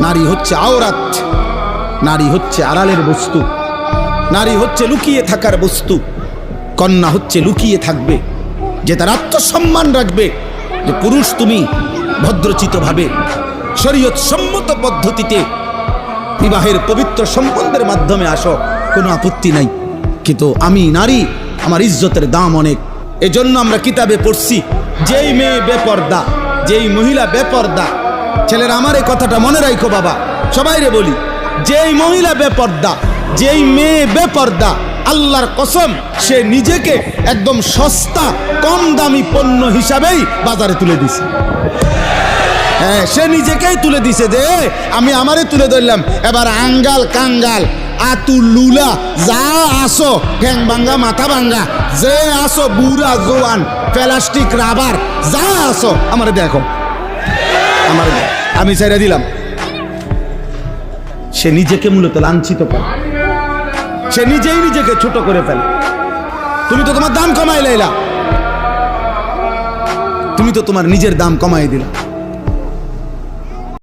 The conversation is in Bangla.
নারী হচ্ছে আওরাত, নারী হচ্ছে আড়ালের বস্তু, নারী হচ্ছে লুকিয়ে থাকার বস্তু। কন্যা হচ্ছে লুকিয়ে থাকবে, যে তার আত্মসম্মান রাখবে, যে পুরুষ তুমি ভদ্রচিতভাবে শরীয়ত সম্মত পদ্ধতিতে বিবাহের পবিত্র সম্বন্ধের মাধ্যমে আসো, কোনো আপত্তি নাই। কিন্তু আমি নারী, আমার ইজ্জতের দাম অনেক। এজন্য আমরা কিতাবে পড়ছি, যেই মেয়ে বেপর্দা, যেই মহিলা বেপর্দা, ছেলেরা আমার এই কথাটা মনে রাখো বাবা, সবাইরে বলি, যেই মহিলা বেপর্দা, যেই মেয়ে বেপর্দা, আল্লাহর কসম সে নিজেকে একদম সস্তা কম দামি পণ্য হিসাবেই বাজারে তুলে দিছে। হ্যাঁ, সে নিজেকেই তুলে দিছে যে আমি আমারে তুলে ধরলাম, এবার আঙ্গাল কাঙ্গাল আতু লুলা যা আসো, ঠ্যাং ভাঙ্গা মাথা ভাঙ্গা যে আসো, বুড়া জোয়ান প্লাস্টিক রাবার যা আসো, আমারে দেখো, আমার আমি ছেড়ে দিলাম। সে নিজেকে মূলত লাঞ্ছিত করে, সে নিজেই নিজেকে ছোট করে ফেলে। তুমি তো তোমার দাম কমাই লাইলা, তুমি তো তোমার নিজের দাম কমাই দিলা।